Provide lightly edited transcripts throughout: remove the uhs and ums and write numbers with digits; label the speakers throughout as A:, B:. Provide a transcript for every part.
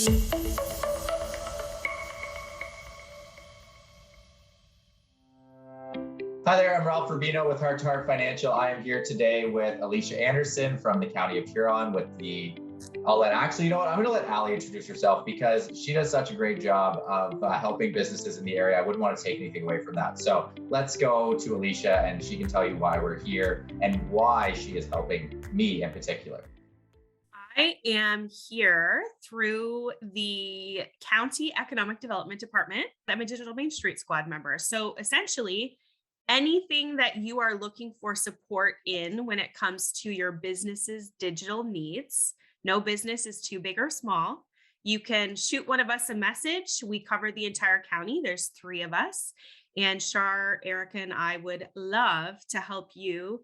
A: Hi there, I'm Ralph Rubino with Heart to Heart Financial. I am here today with Alicia Anderson from the County of Huron with you know what, I'm going to let Ali introduce herself because she does such a great job of helping businesses in the area. I wouldn't want to take anything away from that. So let's go to Alicia and she can tell you why we're here and why she is helping me in particular.
B: I am here through the County Economic Development Department. I'm a Digital Main Street Squad member. So essentially, anything that you are looking for support in when it comes to your business's digital needs, no business is too big or small. You can shoot one of us a message. We cover the entire county. There's three of us. And Shar, Erica, and I would love to help you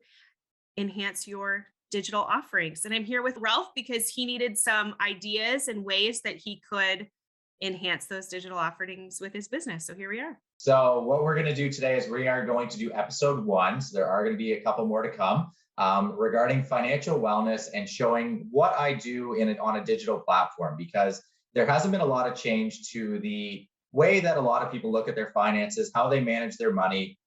B: enhance your digital offerings. And I'm here with Ralph because he needed some ideas and ways that he could enhance those digital offerings with his business. So here we are.
A: So what we're going to do today is we are going to do episode 1. So there are going to be a couple more to come regarding financial wellness and showing what I do on a digital platform, because there hasn't been a lot of change to the way that a lot of people look at their finances, how they manage their money.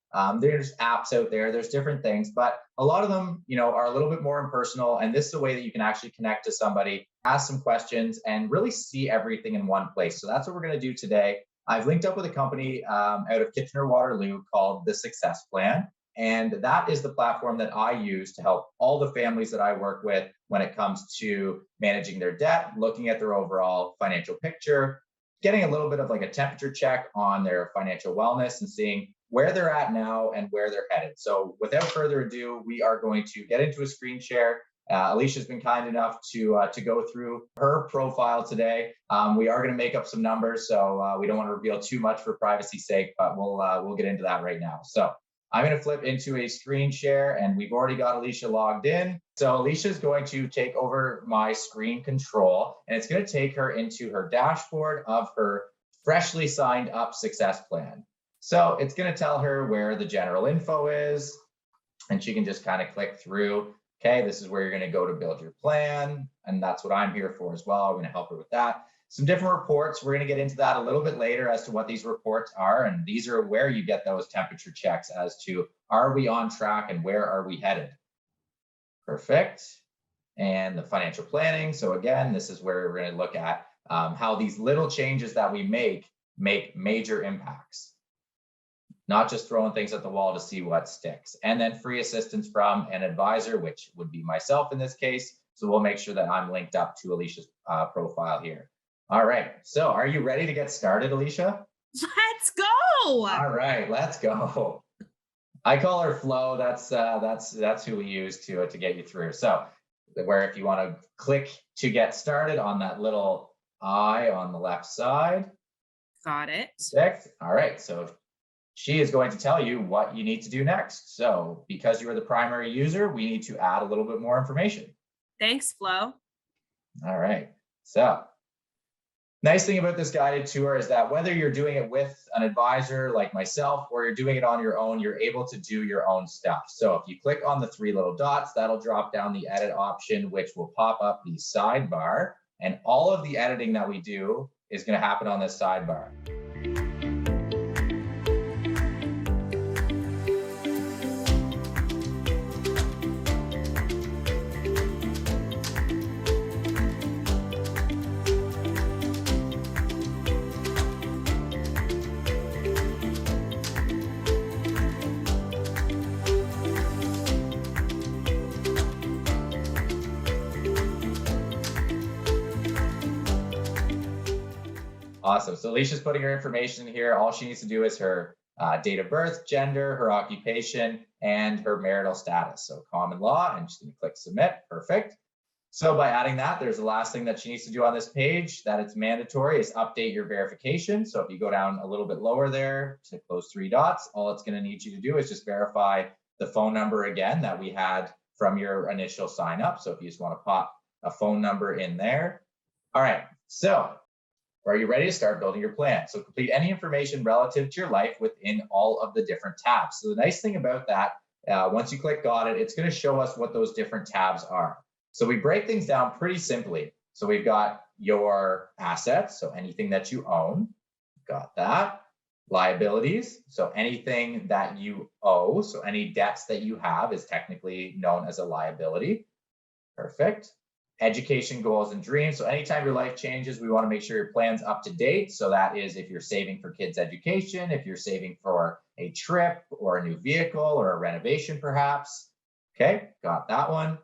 A: There's apps out there, there's different things, but a lot of them, are a little bit more impersonal. And this is a way that you can actually connect to somebody, ask some questions, and really see everything in one place. So that's what we're going to do today. I've linked up with a company out of Kitchener-Waterloo called The Success Plan. And that is the platform that I use to help all the families that I work with when it comes to managing their debt, looking at their overall financial picture, getting a little bit of like a temperature check on their financial wellness and seeing where they're at now and where they're headed. So without further ado, we are going to get into a screen share. Alicia's been kind enough to go through her profile today. We are going to make up some numbers, so we don't want to reveal too much for privacy's sake, but we'll get into that right now. So I'm going to flip into a screen share, and we've already got Alicia logged in. So Alicia's going to take over my screen control, and it's going to take her into her dashboard of her freshly signed up Success Plan. So it's going to tell her where the general info is, and she can just kind of click through. Okay, this is where you're going to go to build your plan. And that's what I'm here for as well. I'm going to help her with that. Some different reports. We're going to get into that a little bit later as to what these reports are. And these are where you get those temperature checks as to, are we on track and where are we headed? Perfect. And the financial planning. So again, this is where we're going to look at how these little changes that we make major impacts. Not just throwing things at the wall to see what sticks. And then free assistance from an advisor, which would be myself in this case. So we'll make sure that I'm linked up to Alicia's profile here. All right, so are you ready to get started, Alicia?
B: Let's go.
A: All right, let's go. I call her Flo. That's who we use to get you through. So where if you want to click to get started on that little I on the left side.
B: Got it.
A: Perfect. All right, so she is going to tell you what you need to do next. So because you are the primary user, we need to add a little bit more information.
B: Thanks, Flo.
A: All right. So nice thing about this guided tour is that whether you're doing it with an advisor like myself or you're doing it on your own, you're able to do your own stuff. So if you click on the 3 little dots, that'll drop down the edit option, which will pop up the sidebar. And all of the editing that we do is going to happen on this sidebar. Awesome. So Alicia's putting her information in here. All she needs to do is her date of birth, gender, her occupation, and her marital status. So common law, and she's going to click submit. Perfect. So by adding that, there's the last thing that she needs to do on this page that it's mandatory is update your verification. So if you go down a little bit lower there to those 3 dots, all it's going to need you to do is just verify the phone number again that we had from your initial sign up. So if you just want to pop a phone number in there. All right. So are you ready to start building your plan? So complete any information relative to your life within all of the different tabs. So the nice thing about that, once you click got it, it's going to show us what those different tabs are. So we break things down pretty simply. So we've got your assets, so anything that you own, got that. Liabilities, so anything that you owe, so any debts that you have is technically known as a liability. Perfect. Education goals and dreams. So anytime your life changes, we want to make sure your plan's up to date. So that is if you're saving for kids' education, if you're saving for a trip or a new vehicle or a renovation, perhaps. Okay, got that one.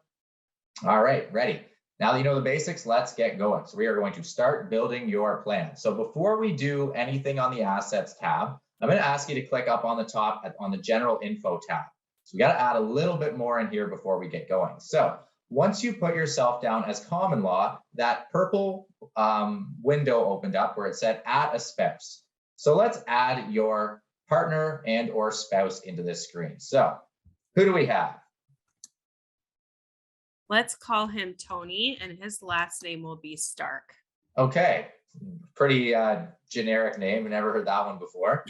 A: All right, ready. Now that you know the basics, let's get going. So we are going to start building your plan. So before we do anything on the assets tab, I'm going to ask you to click up on the top on the general info tab. So we got to add a little bit more in here before we get going. So once you put yourself down as common law, that purple window opened up where it said add a spouse. So let's add your partner and or spouse into this screen. So who do we have?
B: Let's call him Tony, and his last name will be Stark.
A: Okay, pretty generic name. I never heard that one before.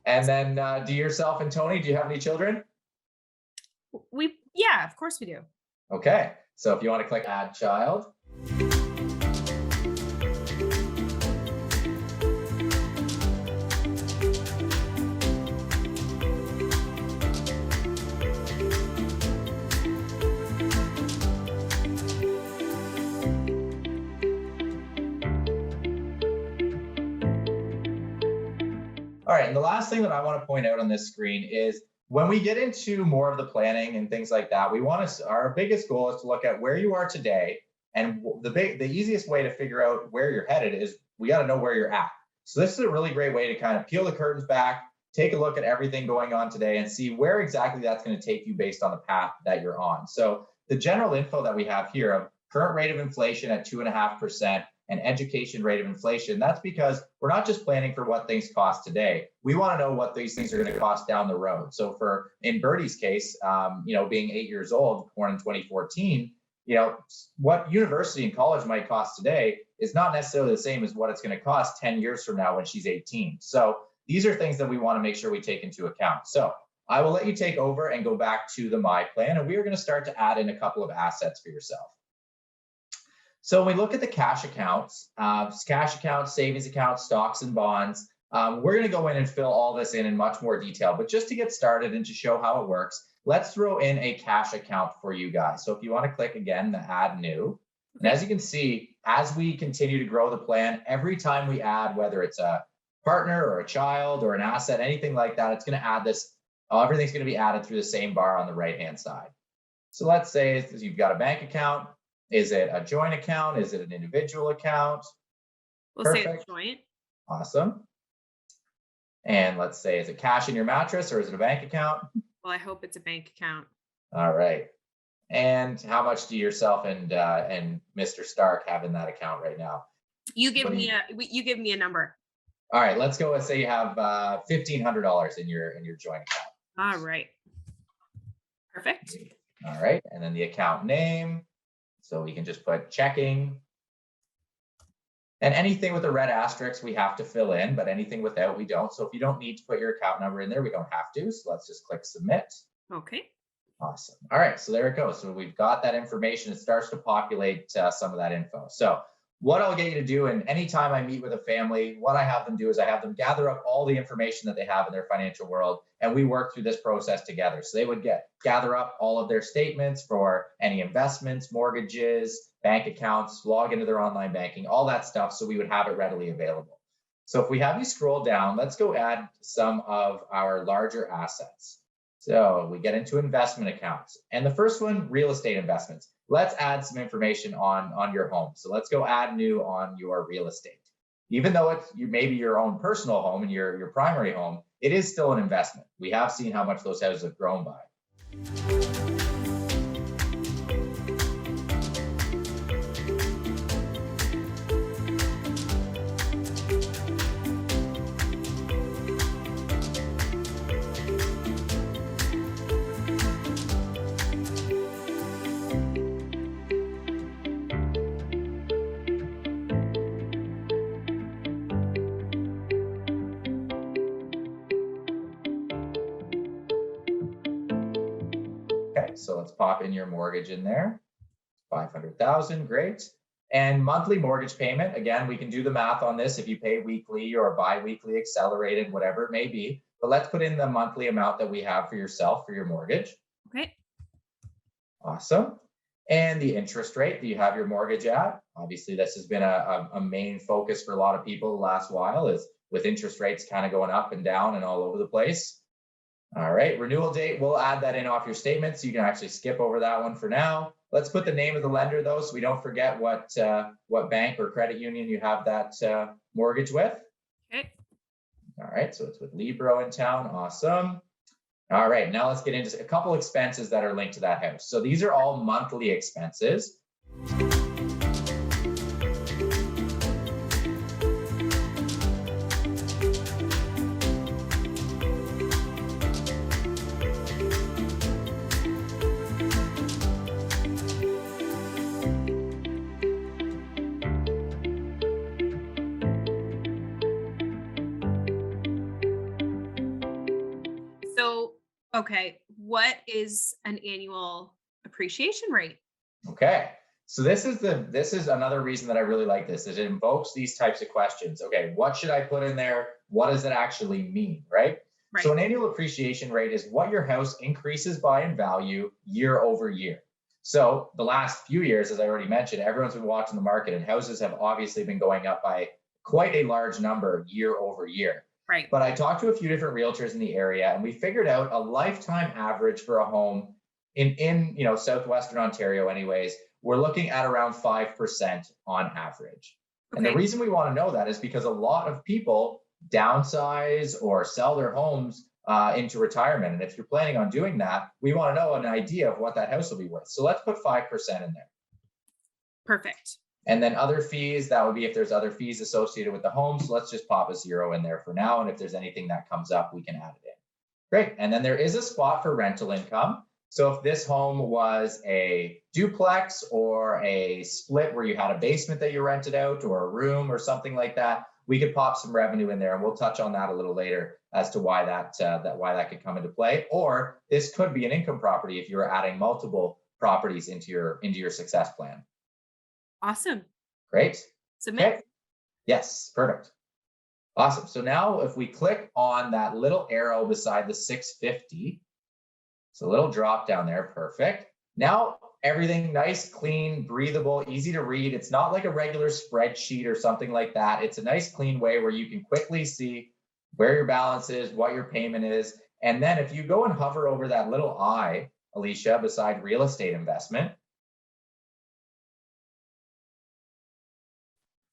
A: And then do yourself and Tony, do you have any children?
B: Yeah, of course we do.
A: Okay, so if you want to click add child. All right, and the last thing that I want to point out on this screen is when we get into more of the planning and things like that, our biggest goal is to look at where you are today, and the easiest way to figure out where you're headed is we got to know where you're at. So this is a really great way to kind of peel the curtains back, take a look at everything going on today and see where exactly that's going to take you based on the path that you're on. So the general info that we have here of current rate of inflation at 2.5%, and education rate of inflation, that's because we're not just planning for what things cost today. We want to know what these things are going to cost down the road. So in Bertie's case, being 8 years old, born in 2014, what university and college might cost today is not necessarily the same as what it's going to cost 10 years from now when she's 18. So these are things that we want to make sure we take into account. So I will let you take over and go back to the My Plan, and we are going to start to add in a couple of assets for yourself. So when we look at the cash accounts, savings accounts, stocks and bonds, we're going to go in and fill all this in much more detail. But just to get started and to show how it works, let's throw in a cash account for you guys. So if you want to click again, the add new. And as you can see, as we continue to grow the plan, every time we add, whether it's a partner or a child or an asset, anything like that, it's going to add this. Everything's going to be added through the same bar on the right-hand side. So let's say you've got a bank account. Is it a joint account? Is it an individual account?
B: We'll say it's joint.
A: Awesome. And let's say, is it cash in your mattress or is it a bank account?
B: Well, I hope it's a bank account.
A: All right. And how much do yourself and Mr. Stark have in that account right now?
B: You give me a number.
A: All right, let's go and say you have $1,500 in your joint account.
B: All right. Perfect.
A: All right, and then the account name. So we can just put checking. And anything with a red asterisk, we have to fill in, but anything without, we don't. So if you don't need to put your account number in there, we don't have to. So let's just click submit.
B: Okay.
A: Awesome. All right, so there it goes. So we've got that information. It starts to populate some of that info. So what I'll get you to do, and anytime I meet with a family, what I have them do is I have them gather up all the information that they have in their financial world, and we work through this process together. So they would gather up all of their statements for any investments, mortgages, bank accounts, log into their online banking, all that stuff, so we would have it readily available. So if we have you scroll down, let's go add some of our larger assets. So we get into investment accounts, and the first one, real estate investments. Let's add some information on your home. So let's go add new on your real estate. Even though it's maybe your own personal home and your primary home, it is still an investment. We have seen how much those houses have grown by. Okay, so let's pop in your mortgage in there. 500,000, great. And monthly mortgage payment, again, we can do the math on this if you pay weekly or bi-weekly, accelerated, whatever it may be. But let's put in the monthly amount that we have for yourself for your mortgage.
B: Okay.
A: Awesome. And the interest rate that you have your mortgage at. Obviously, this has been a main focus for a lot of people the last while, is with interest rates kind of going up and down and all over the place. All right, renewal date, we'll add that in off your statement, so you can actually skip over that one for now. Let's put the name of the lender, though, so we don't forget what bank or credit union you have that mortgage with.
B: Okay.
A: All right, so it's with Libro in town. Awesome. All right, now let's get into a couple expenses that are linked to that house. So these are all monthly expenses.
B: So, okay, what is an annual appreciation rate?
A: Okay. So this is another reason that I really like this, is it invokes these types of questions. Okay, what should I put in there? What does it actually mean, right?
B: Right.
A: So an annual appreciation rate is what your house increases by in value year over year. So the last few years, as I already mentioned, everyone's been watching the market, and houses have obviously been going up by quite a large number year over year.
B: Right.
A: But I talked to a few different realtors in the area, and we figured out a lifetime average for a home in southwestern Ontario anyways, we're looking at around 5% on average. Okay. And the reason we want to know that is because a lot of people downsize or sell their homes into retirement. And if you're planning on doing that, we want to know an idea of what that house will be worth. So let's put 5% in there.
B: Perfect.
A: And then other fees, that would be if there's other fees associated with the home. So let's just pop a 0 in there for now. And if there's anything that comes up, we can add it in. Great. And then there is a spot for rental income. So if this home was a duplex or a split where you had a basement that you rented out or a room or something like that, we could pop some revenue in there, and we'll touch on that a little later as to why that could come into play. Or this could be an income property if you were adding multiple properties into your success plan.
B: Awesome.
A: Great.
B: Submit.
A: Okay. Yes, perfect. Awesome. So now if we click on that little arrow beside the 650, it's a little drop down there. Perfect. Now everything nice, clean, breathable, easy to read. It's not like a regular spreadsheet or something like that. It's a nice, clean way where you can quickly see where your balance is, what your payment is. And then if you go and hover over that little I, Alicia, beside real estate investment.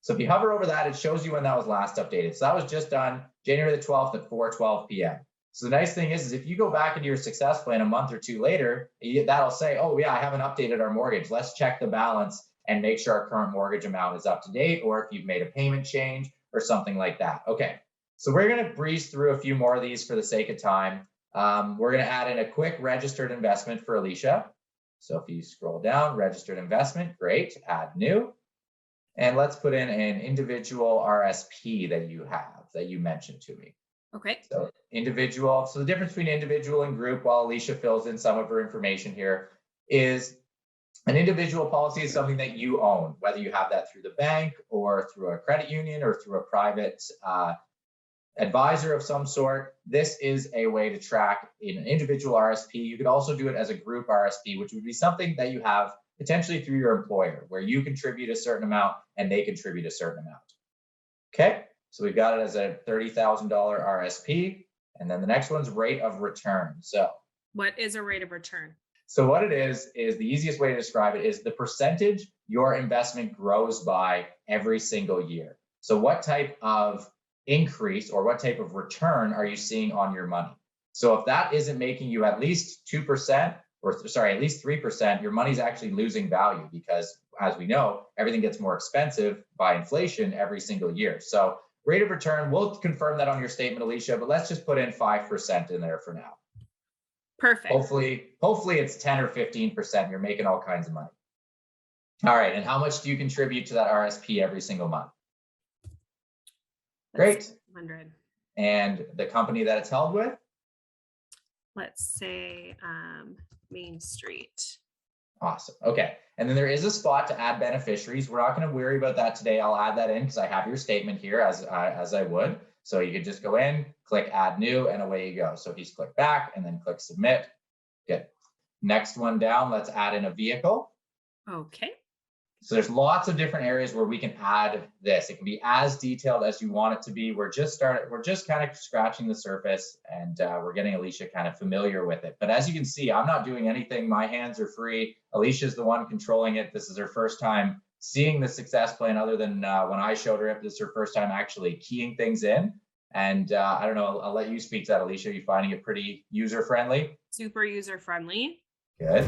A: So if you hover over that, it shows you when that was last updated. So that was just done January the 12th at 4:12 p.m. So the nice thing is if you go back into your success plan a month or two later, that'll say, oh yeah, I haven't updated our mortgage. Let's check the balance and make sure our current mortgage amount is up to date, or if you've made a payment change or something like that. Okay, so we're going to breeze through a few more of these for the sake of time. We're going to add in a quick registered investment for Alicia. So if you scroll down, registered investment, great, add new. And let's put in an individual RSP that you mentioned to me.
B: Okay.
A: So individual. So the difference between individual and group, while Alicia fills in some of her information here, is an individual policy is something that you own, whether you have that through the bank or through a credit union or through a private advisor of some sort. This is a way to track in an individual RSP. You could also do it as a group RSP, which would be something that you have potentially through your employer, where you contribute a certain amount and they contribute a certain amount. Okay. So we've got it as a $30,000 RSP. And then the next one's rate of return. So
B: what is a rate of return?
A: So what it is the easiest way to describe it is the percentage your investment grows by every single year. So what type of increase or what type of return are you seeing on your money? So if that isn't making you at least 2%, at least 3%, your money's actually losing value because, as we know, everything gets more expensive by inflation every single year. So rate of return, we'll confirm that on your statement, Alicia, but let's just put in 5% in there for now.
B: Perfect.
A: Hopefully it's 10 or 15%. You're making all kinds of money. All right. And how much do you contribute to that RSP every single month? Great.
B: 100.
A: And the company that it's held with?
B: let's say Main Street.
A: Awesome. Okay. And then there is a spot to add beneficiaries. We're not going to worry about that today. I'll add that in because I have your statement here as I would. So you could just go in, click add new, and away you go. So if you just click back and then click submit. Good. Next one down, let's add in a vehicle.
B: Okay.
A: So there's lots of different areas where we can add this. It can be as detailed as you want it to be. We're just kind of scratching the surface, and we're getting Alicia kind of familiar with it. But as you can see, I'm not doing anything. My hands are free. Alicia's the one controlling it. This is her first time seeing the success plan other than when I showed her it. This is her first time actually keying things in. And I don't know, I'll let you speak to that, Alicia. Are you finding it pretty user-friendly?
B: Super user-friendly.
A: Good.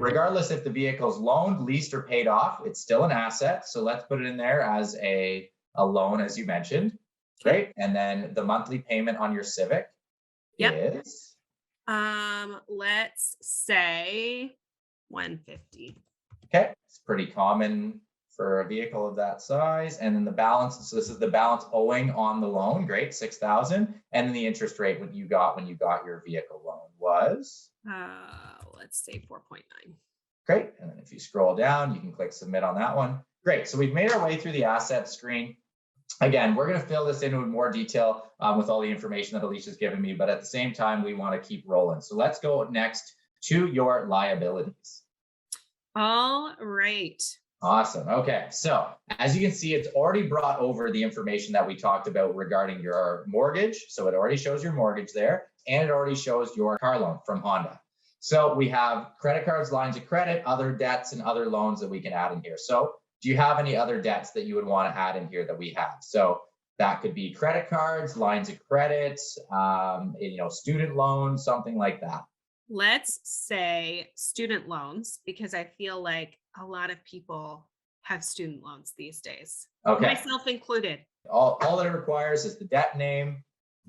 A: Regardless if the vehicle is loaned, leased, or paid off, it's still an asset. So let's put it in there as a loan, as you mentioned. Great. And then the monthly payment on your Civic is?
B: Let's say 150.
A: Okay. It's pretty common for a vehicle of that size. And then the balance, so this is the balance owing on the loan. Great, 6,000. And then the interest rate when you got your vehicle loan was?
B: Let's say 4.9.
A: Great. And then if you scroll down, you can click submit on that one. Great. So we've made our way through the asset screen. Again, we're going to fill this in with more detail with all the information that Alicia's given me, but at the same time, we want to keep rolling. So let's go next to your liabilities.
B: All right.
A: Awesome. Okay. So as you can see, it's already brought over the information that we talked about regarding your mortgage. So it already shows your mortgage there, and it already shows your car loan from Honda. So we have credit cards, lines of credit, other debts, and other loans that we can add in here. So do you have any other debts that you would want to add in here that we have? So that could be credit cards, lines of credit, student loans, something like that.
B: Let's say student loans, because I feel like a lot of people have student loans these days.
A: Okay.
B: Myself included.
A: All that it requires is the debt name,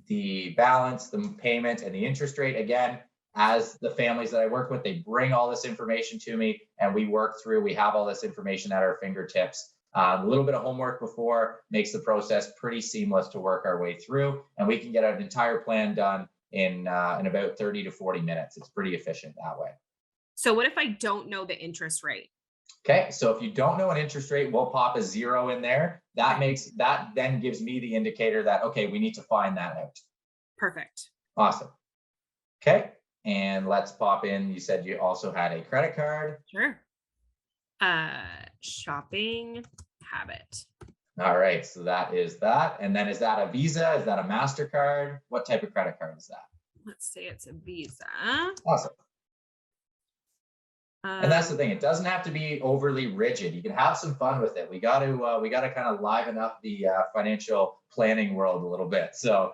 A: the balance, the payment, and the interest rate. Again, as the families that I work with, they bring all this information to me and we work through, we have all this information at our fingertips. A little bit of homework before makes the process pretty seamless to work our way through, and we can get an entire plan done in about 30 to 40 minutes. It's pretty efficient that way.
B: So what if I don't know the interest rate?
A: Okay, so if you don't know an interest rate, we'll pop a 0 in there. That then gives me the indicator that, okay, we need to find that out.
B: Perfect.
A: Awesome. Okay, and let's pop in. You said you also had a credit card.
B: Sure. Shopping habit.
A: All right, so that is that. And then is that a Visa? Is that a MasterCard? What type of credit card is that?
B: Let's say it's a Visa.
A: Awesome. And that's the thing. It doesn't have to be overly rigid. You can have some fun with it. We got to kind of liven up the financial planning world a little bit. So,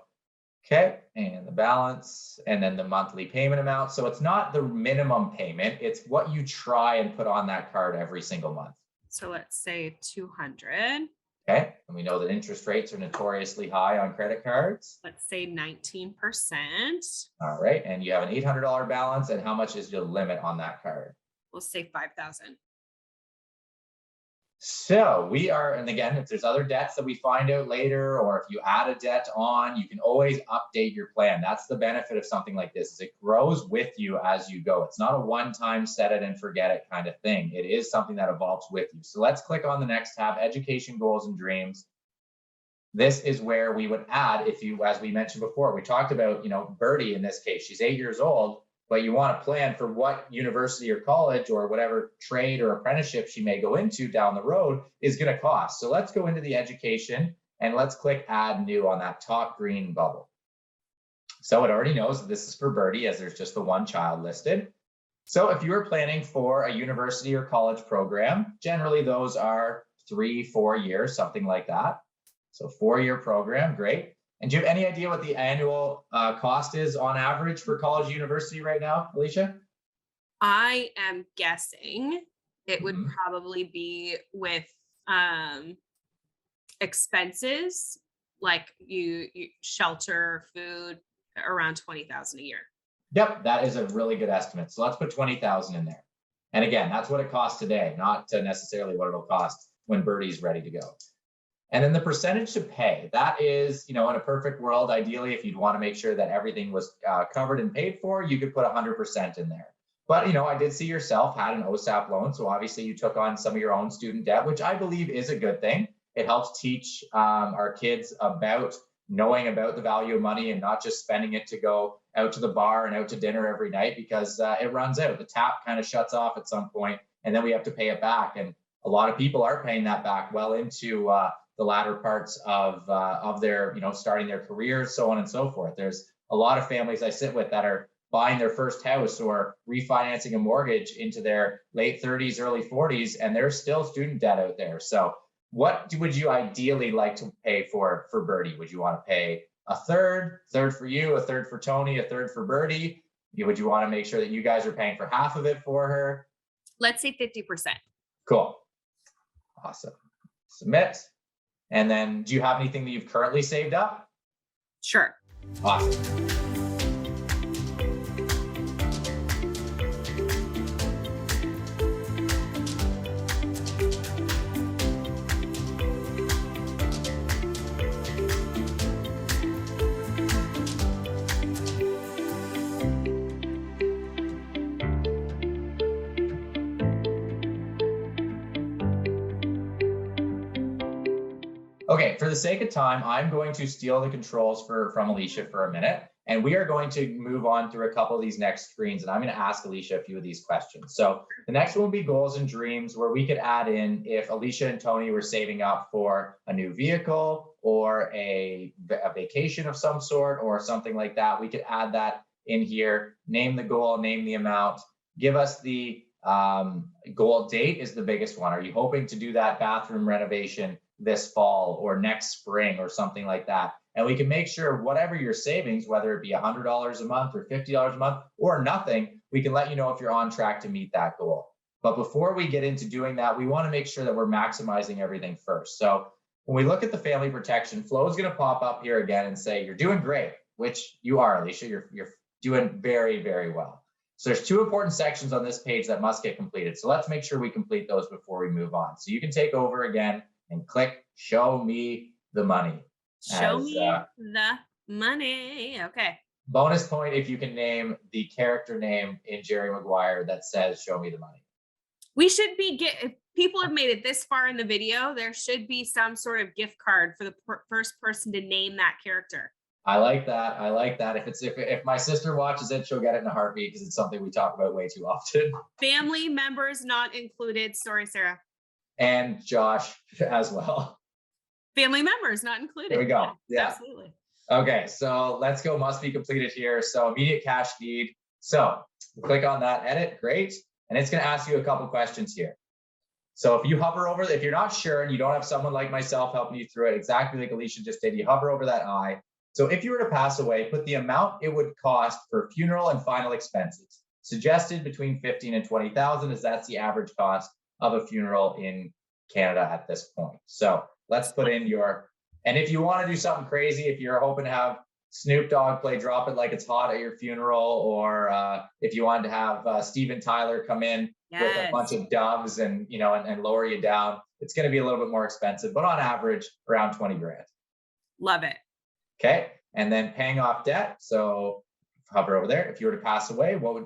A: okay, and the balance, and then the monthly payment amount. So it's not the minimum payment. It's what you try and put on that card every single month.
B: So let's say 200.
A: Okay, and we know that interest rates are notoriously high on credit cards.
B: Let's say 19%.
A: All right, and you have an $800 balance, and how much is your limit on that card?
B: We'll say 5,000.
A: So we are, and again, if there's other debts that we find out later, or if you add a debt on, you can always update your plan. That's the benefit of something like this, is it grows with you as you go. It's not a one-time set it and forget it kind of thing. It is something that evolves with you. So let's click on the next tab, Education Goals and Dreams. This is where we would add, if you, as we mentioned before, we talked about, Birdie in this case, she's 8 years old, but you want to plan for what university or college or whatever trade or apprenticeship she may go into down the road is going to cost. So let's go into the education and let's click add new on that top green bubble. So it already knows that this is for Birdie, as there's just the one child listed. So if you are planning for a university or college program, generally those are 3-4 years, something like that. So 4-year program, great. And do you have any idea what the annual cost is on average for college university right now, Alicia?
B: I am guessing it would probably be with expenses like you shelter, food, around 20,000 a year.
A: Yep, that is a really good estimate. So let's put 20,000 in there. And again, that's what it costs today, not necessarily what it'll cost when Birdie's ready to go. And then the percentage to pay, that is, in a perfect world, ideally, if you'd want to make sure that everything was covered and paid for, you could put 100% in there. But, I did see yourself had an OSAP loan. So obviously you took on some of your own student debt, which I believe is a good thing. It helps teach our kids about knowing about the value of money and not just spending it to go out to the bar and out to dinner every night, because it runs out. The tap kind of shuts off at some point, and then we have to pay it back. And a lot of people are paying that back well into the latter parts of their, starting their careers, so on and so forth. There's a lot of families I sit with that are buying their first house or refinancing a mortgage into their late 30s, early 40s, and there's still student debt out there. So what would you ideally like to pay for Birdie? Would you want to pay a third for you, a third for Tony, a third for Birdie? Would you want to make sure that you guys are paying for half of it for her?
B: Let's say 50%.
A: Cool. Awesome. Submit. And then do you have anything that you've currently saved up?
B: Sure.
A: Awesome. Okay, for the sake of time, I'm going to steal the controls from Alicia for a minute, and we are going to move on through a couple of these next screens, and I'm going to ask Alicia a few of these questions. So the next one will be goals and dreams, where we could add in if Alicia and Tony were saving up for a new vehicle or a vacation of some sort or something like that. We could add that in here, name the goal, name the amount, give us the goal date is the biggest one. Are you hoping to do that bathroom renovation this fall or next spring or something like that? And we can make sure whatever your savings, whether it be $100 a month or $50 a month or nothing, we can let you know if you're on track to meet that goal. But before we get into doing that, we want to make sure that we're maximizing everything first. So when we look at the family protection, Flo is going to pop up here again and say, you're doing great, which you are, Alicia. You're doing very, very well. So there's two important sections on this page that must get completed. So let's make sure we complete those before we move on. So you can take over again and click show me the money.
B: Show me the money. Okay.
A: Bonus point if you can name the character name in Jerry Maguire that says show me the money.
B: We should be if people have made it this far in the video, there should be some sort of gift card for the first person to name that character.
A: I like that. I like that. If my sister watches it, she'll get it in a heartbeat because it's something we talk about way too often.
B: Family members not included. Sorry, Sarah.
A: And Josh as well.
B: Family members not included.
A: There we go. Yeah.
B: Absolutely.
A: Okay, so let's go. Must be completed here. So immediate cash need. So click on that, edit. Great. And it's going to ask you a couple questions here. So if you hover over, if you're not sure and you don't have someone like myself helping you through it, exactly like Alicia just did, you hover over that I. So if you were to pass away, put the amount it would cost for funeral and final expenses. Suggested between 15 and 20,000, as that's the average cost of a funeral in Canada at this point. So let's put in and if you want to do something crazy, if you're hoping to have Snoop Dogg play Drop It Like It's Hot at your funeral, or if you wanted to have Steven Tyler come in with a bunch of doves and, and lower you down, it's going to be a little bit more expensive, but on average around 20 grand.
B: Love it.
A: Okay. And then paying off debt. So hover over there. If you were to pass away, what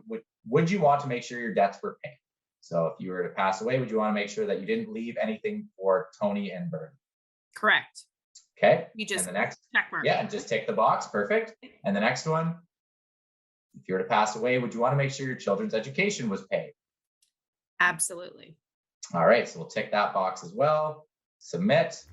A: would you want to make sure your debts were paid? So if you were to pass away, would you want to make sure that you didn't leave anything for Tony and Bird?
B: Correct.
A: Okay.
B: You just
A: and the next
B: check mark.
A: Yeah, and just tick the box. Perfect. And the next one, if you were to pass away, would you want to make sure your children's education was paid?
B: Absolutely.
A: All right. So we'll tick that box as well. Submit.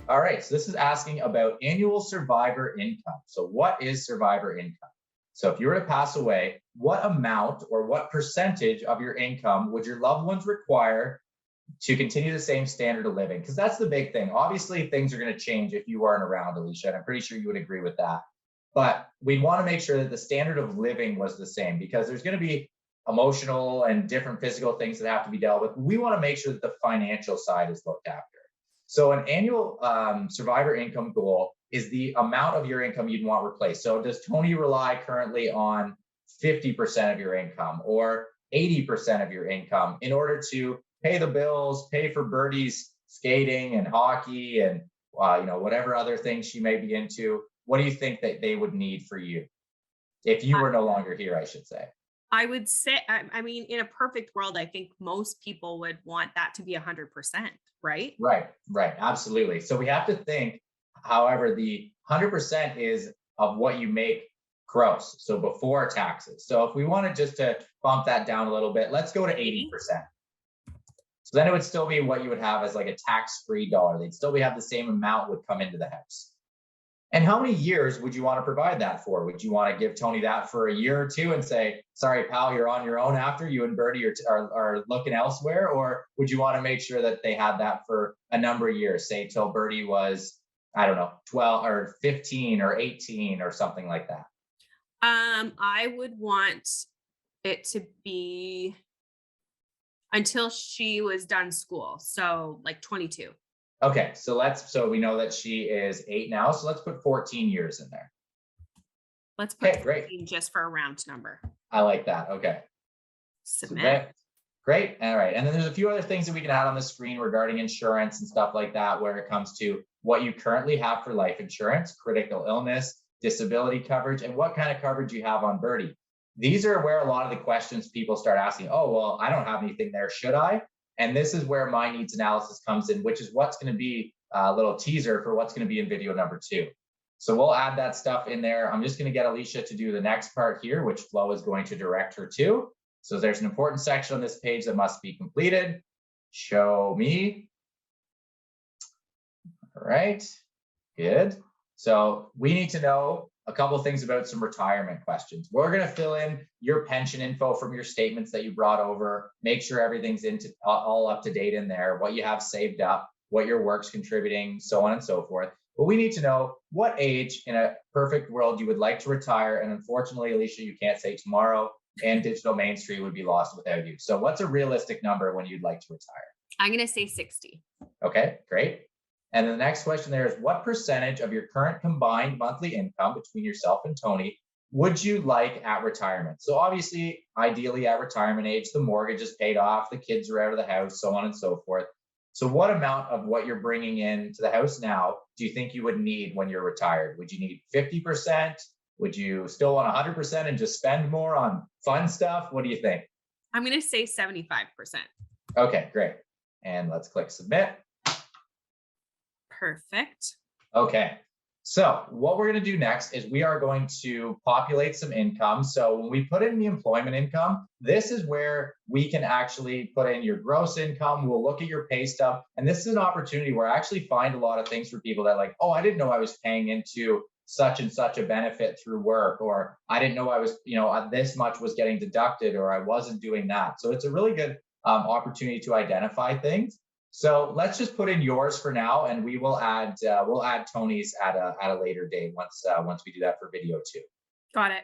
A: All right, so this is asking about annual survivor income. So what is survivor income? So if you were to pass away, what amount or what percentage of your income would your loved ones require to continue the same standard of living? Because that's the big thing. Obviously, things are going to change if you aren't around, Alicia, and I'm pretty sure you would agree with that. But we want to make sure that the standard of living was the same, because there's going to be emotional and different physical things that have to be dealt with. We want to make sure that the financial side is looked after. So an annual survivor income goal is the amount of your income you'd want replaced. So does Tony rely currently on 50% of your income or 80% of your income in order to pay the bills, pay for Birdie's skating and hockey and whatever other things she may be into? What do you think that they would need for you if you were no longer here, I should say?
B: I would say, I mean, in a perfect world, I think most people would want that to be 100%, right?
A: Right, absolutely. So we have to think, however, the 100% is of what you make gross, so before taxes. So if we wanted just to bump that down a little bit, let's go to 80%. So then it would still be what you would have as like a tax-free dollar. They'd still have the same amount would come into the house. And how many years would you want to provide that for? Would you want to give Tony that for a year or two and say, sorry, pal, you're on your own after you and Birdie are looking elsewhere? Or would you want to make sure that they had that for a number of years, say till Birdie was, I don't know, 12 or 15 or 18 or something like that?
B: I would want it to be until she was done school. So like 22.
A: Okay, so we know that she is 8 now, so let's put 14 years in there.
B: Let's put
A: Okay, great.
B: 14 just for a round number.
A: I like that. Okay.
B: Submit.
A: Great. All right. And then there's a few other things that we can add on the screen regarding insurance and stuff like that, where it comes to what you currently have for life insurance, critical illness, disability coverage, and what kind of coverage you have on Birdie. These are where a lot of the questions people start asking, oh, well, I don't have anything there, should I? And this is where my needs analysis comes in, which is what's going to be a little teaser for what's going to be in video number 2. So we'll add that stuff in there. I'm just going to get Alicia to do the next part here, which Flo is going to direct her to. So there's an important section on this page that must be completed. Show me. All right, good. So we need to know a couple of things about some retirement questions. We're going to fill in your pension info from your statements that you brought over, make sure everything's all up to date in there, what you have saved up, what your work's contributing, so on and so forth. But we need to know what age in a perfect world you would like to retire. And unfortunately, Alicia, you can't say tomorrow, and Digital Main Street would be lost without you. So what's a realistic number when you'd like to retire?
B: I'm going to say 60.
A: Okay, great. And the next question there is, what percentage of your current combined monthly income between yourself and Tony would you like at retirement? So obviously, ideally at retirement age, the mortgage is paid off, the kids are out of the house, so on and so forth. So what amount of what you're bringing in to the house now do you think you would need when you're retired? Would you need 50%? Would you still want 100% and just spend more on fun stuff? What do you think?
B: I'm going to say 75%.
A: Okay, great. And let's click submit.
B: Perfect.
A: Okay. So what we're going to do next is we are going to populate some income. So when we put in the employment income, this is where we can actually put in your gross income. We'll look at your pay stub. And this is an opportunity where I actually find a lot of things for people that like, oh, I didn't know I was paying into such and such a benefit through work, or I didn't know I was, this much was getting deducted, or I wasn't doing that. So it's a really good opportunity to identify things. So let's just put in yours for now, and we will add Tony's at a later date once we do that for video 2.
B: Got it.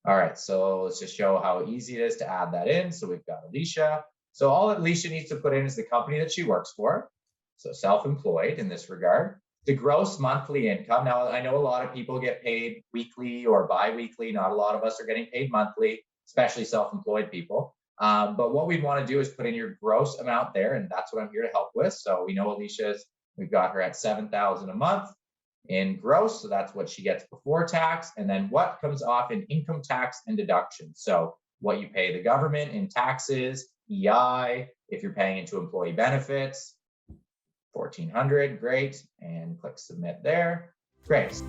A: All right, so let's just show how easy it is to add that in. So we've got Alicia. So all Alicia needs to put in is the company that she works for. So self-employed in this regard. The gross monthly income. Now, I know a lot of people get paid weekly or bi-weekly. Not a lot of us are getting paid monthly, especially self-employed people. But what we'd want to do is put in your gross amount there, and that's what I'm here to help with. So we know we've got her at $7,000 a month in gross. So that's what she gets before tax. And then what comes off in income tax and deductions. So what you pay the government in taxes, EI, if you're paying into employee benefits, $1,400, great. And click submit there. Great.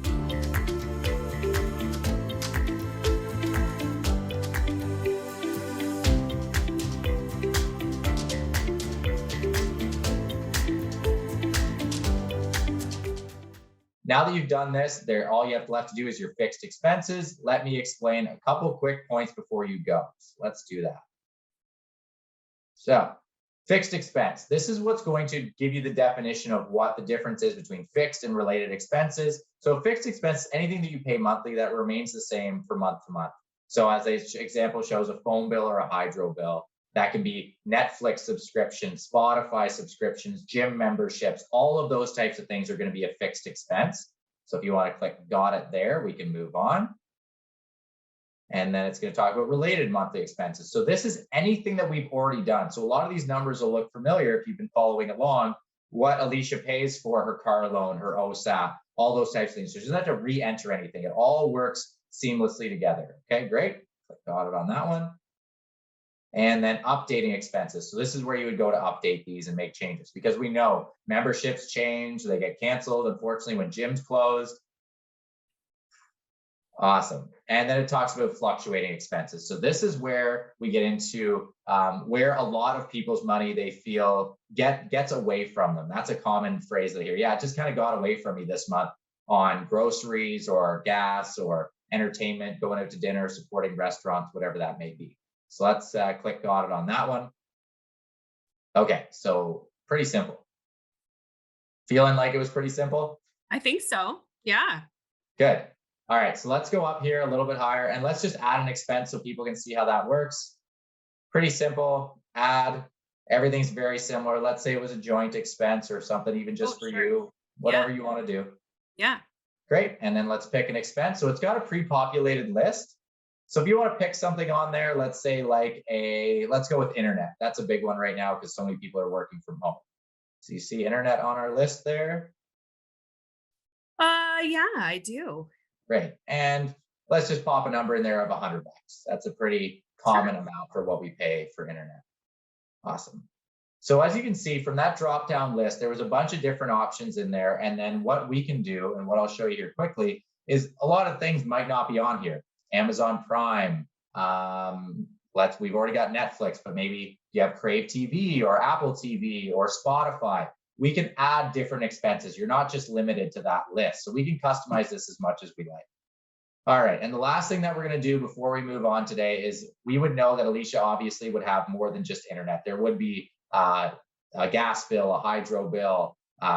A: Now that you've done this, all you have left to do is your fixed expenses. Let me explain a couple quick points before you go. So let's do that. So fixed expense. This is what's going to give you the definition of what the difference is between fixed and related expenses. So fixed expense, anything that you pay monthly that remains the same for month to month. So as a example shows, a phone bill or a hydro bill. That can be Netflix subscriptions, Spotify subscriptions, gym memberships. All of those types of things are going to be a fixed expense. So if you want to click got it there, we can move on. And then it's going to talk about related monthly expenses. So this is anything that we've already done. So a lot of these numbers will look familiar if you've been following along. What Alicia pays for her car loan, her OSAP, all those types of things. So she doesn't have to re-enter anything. It all works seamlessly together. Okay, great. Click got it on that one. And then updating expenses. So this is where you would go to update these and make changes, because we know memberships change, they get canceled, unfortunately, when gyms close. Awesome. And then it talks about fluctuating expenses. So this is where we get into where a lot of people's money they feel gets away from them. That's a common phrase that I hear. Yeah, it just kind of got away from me this month on groceries or gas or entertainment, going out to dinner, supporting restaurants, whatever that may be. So let's click got it on that one. Okay, so pretty simple. Feeling like it was pretty simple?
B: I think so. Yeah.
A: Good. All right, so let's go up here a little bit higher and let's just add an expense so people can see how that works. Pretty simple. Add. Everything's very similar. Let's say it was a joint expense or something, even just for you, whatever you want to do.
B: Yeah.
A: Great. And then let's pick an expense. So it's got a pre-populated list. So if you want to pick something on there, let's say like let's go with internet. That's a big one right now because so many people are working from home. So you see internet on our list there.
B: Yeah, I do.
A: Great. And let's just pop a number in there of $100. That's a pretty common amount for what we pay for internet. Awesome. So as you can see from that drop down list, there was a bunch of different options in there. And then what we can do, and what I'll show you here quickly, is a lot of things might not be on here. Amazon Prime. We've already got Netflix, but maybe you have Crave TV or Apple TV or Spotify. We can add different expenses. You're not just limited to that list. So we can customize this as much as we like. All right. And the last thing that we're going to do before we move on today is we would know that Alicia obviously would have more than just internet. There would be a gas bill, a hydro bill,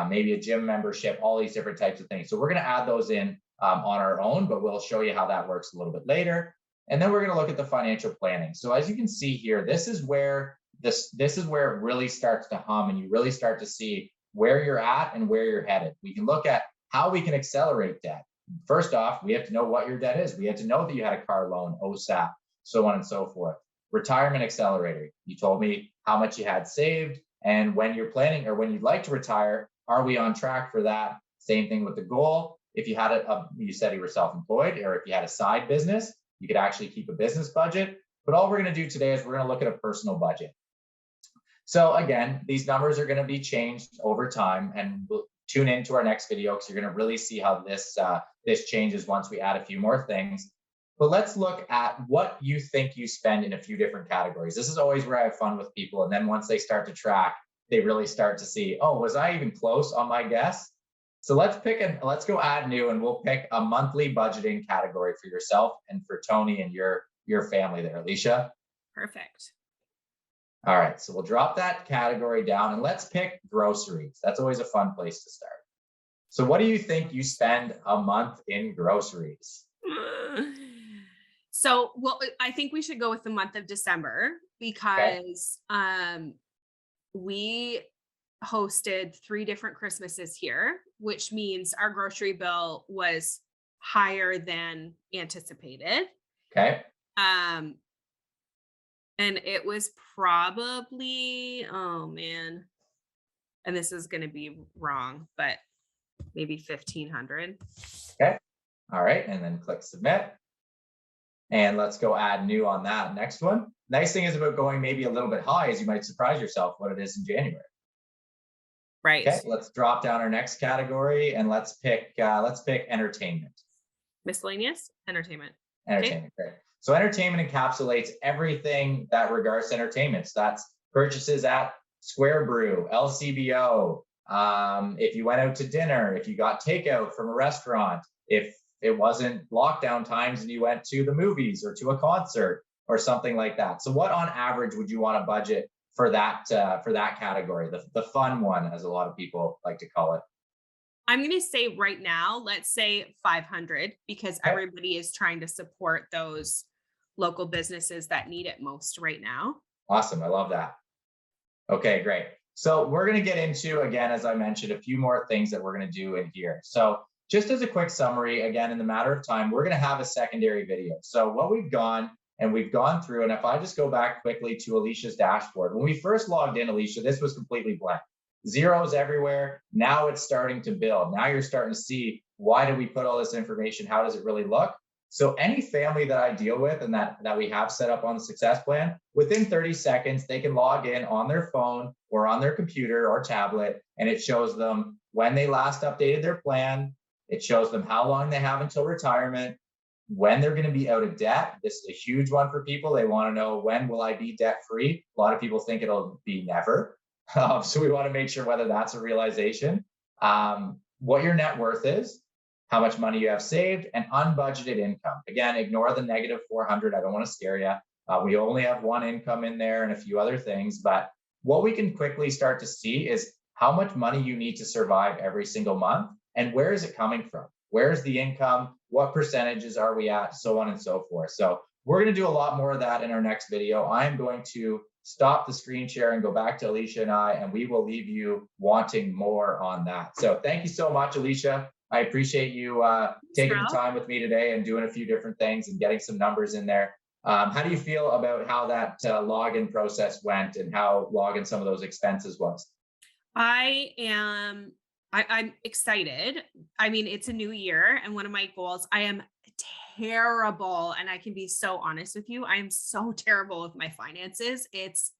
A: maybe a gym membership, all these different types of things. So we're going to add those in on our own, but we'll show you how that works a little bit later. And then we're going to look at the financial planning. So as you can see here, this is where it really starts to hum and you really start to see where you're at and where you're headed. We can look at how we can accelerate debt. First off, we have to know what your debt is. We have to know that you had a car loan, OSAP, so on and so forth. Retirement accelerator. You told me how much you had saved and when you're planning or when you'd like to retire, are we on track for that? Same thing with the goal. If you had you said you were self-employed, or if you had a side business, you could actually keep a business budget. But all we're going to do today is we're going to look at a personal budget. So again, these numbers are going to be changed over time, and we'll tune into our next video because you're going to really see how this changes once we add a few more things. But let's look at what you think you spend in a few different categories. This is always where I have fun with people. And then once they start to track, they really start to see, oh, was I even close on my guess? So let's go add new, and we'll pick a monthly budgeting category for yourself and for Tony and your family there, Alicia.
B: Perfect.
A: All right, so we'll drop that category down and let's pick groceries. That's always a fun place to start. So what do you think you spend a month in groceries?
B: So, well, I think we should go with the month of December because we hosted 3 different Christmases here, which means our grocery bill was higher than anticipated.
A: Okay.
B: And it was probably, oh man, and this is going to be wrong, but maybe 1,500.
A: Okay. All right. And then click submit. And let's go add new on that next one. Nice thing is about going maybe a little bit high is you might surprise yourself what it is in January.
B: Right.
A: Okay. Let's drop down our next category and let's pick entertainment.
B: Miscellaneous entertainment.
A: Entertainment. Okay. Great. So entertainment encapsulates everything that regards to entertainment. So that's purchases at Square Brew, LCBO. If you went out to dinner, if you got takeout from a restaurant, if it wasn't lockdown times and you went to the movies or to a concert or something like that. So what on average would you want to budget for that category, the fun one, as a lot of people like to call it?
B: I'm going to say right now, let's say 500 because everybody is trying to support those local businesses that need it most right now.
A: Awesome. I love that. Okay, great. So we're going to get into, again, as I mentioned, a few more things that we're going to do in here. So just as a quick summary, again, in the matter of time, we're going to have a secondary video. So what we've gone through, and if I just go back quickly to Alicia's dashboard, when we first logged in, Alicia, this was completely blank. Zeros everywhere. Now it's starting to build. Now you're starting to see, why did we put all this information? How does it really look? So any family that I deal with and that we have set up on the success plan, within 30 seconds, they can log in on their phone or on their computer or tablet, and it shows them when they last updated their plan. It shows them how long they have until retirement, when they're going to be out of debt. This is a huge one for people. They want to know, when will I be debt free? A lot of people think it'll be never. So we want to make sure whether that's a realization, what your net worth is, how much money you have saved, and unbudgeted income. Again, ignore the negative 400. I don't want to scare you. We only have one income in there and a few other things. But what we can quickly start to see is how much money you need to survive every single month, and where is it coming from? Where's the income? What percentages are we at? So on and so forth. So we're going to do a lot more of that in our next video. I'm going to stop the screen share and go back to Alicia and I, and we will leave you wanting more on that. So thank you so much, Alicia. I appreciate you taking the time with me today and doing a few different things and getting some numbers in there. How do you feel about how that login process went and how logging some of those expenses was?
B: I'm excited. I mean, it's a new year, and one of my goals, I am terrible, and I can be so honest with you, I am so terrible with my finances. It's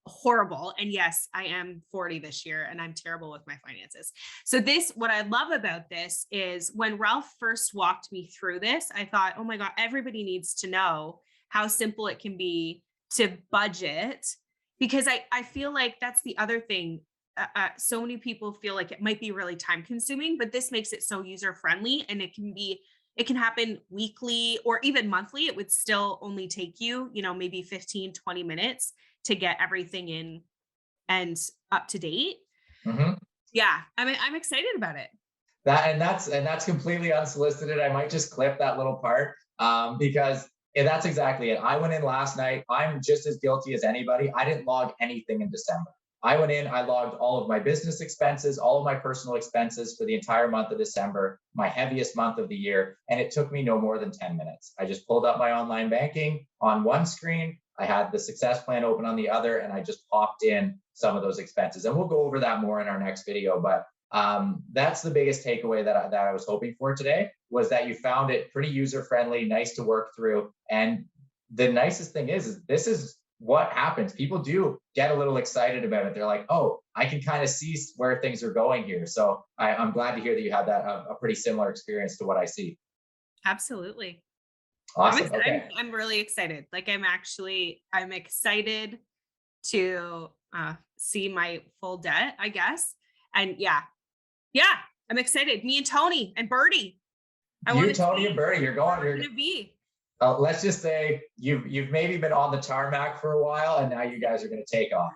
B: horrible. And yes, I am 40 this year and I'm terrible with my finances. So what I love about this is, when Ralph first walked me through this, I thought, oh my God, everybody needs to know how simple it can be to budget, because I feel like that's the other thing. So many people feel like it might be really time consuming, but this makes it so user friendly, and it can happen weekly or even monthly. It would still only take you, maybe 15, 20 minutes to get everything in and up to date.
A: Mm-hmm.
B: Yeah. I mean, I'm excited about it.
A: That's completely unsolicited. I might just clip that little part because that's exactly it. I went in last night. I'm just as guilty as anybody. I didn't log anything in December. I went in, I logged all of my business expenses, all of my personal expenses for the entire month of December, my heaviest month of the year. And it took me no more than 10 minutes. I just pulled up my online banking on one screen. I had the success plan open on the other, and I just popped in some of those expenses. And we'll go over that more in our next video. But that's the biggest takeaway that I was hoping for today, was that you found it pretty user-friendly, nice to work through. And the nicest thing is this is what happens. People do get a little excited about it. They're like, oh, I can kind of see where things are going here. So I'm glad to hear that you had that a pretty similar experience to what I see.
B: Absolutely.
A: Awesome. Okay.
B: I'm really excited. Like, I'm excited to see my full debt, I guess. And yeah, I'm excited. Me and Tony and Birdie.
A: Tony and Birdie, you're going to
B: be.
A: Let's just say you've maybe been on the tarmac for a while, and now you guys are going to take off.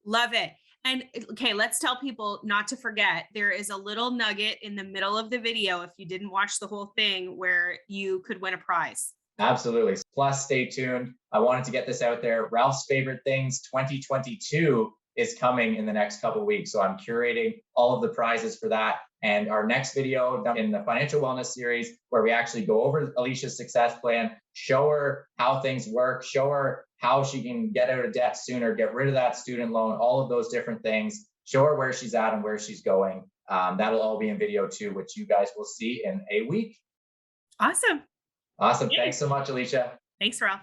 B: Love it. And okay, let's tell people not to forget, there is a little nugget in the middle of the video, if you didn't watch the whole thing, where you could win a prize.
A: Absolutely. Plus, stay tuned. I wanted to get this out there. Ralph's Favorite Things 2022 is coming in the next couple of weeks. So I'm curating all of the prizes for that. And our next video in the financial wellness series, where we actually go over Alicia's success plan, show her how things work, show her how she can get out of debt sooner, get rid of that student loan, all of those different things, show her where she's at and where she's going. That'll all be in video too, which you guys will see in a week.
B: Awesome.
A: Awesome. Thanks so much, Alicia.
B: Thanks, Ralph.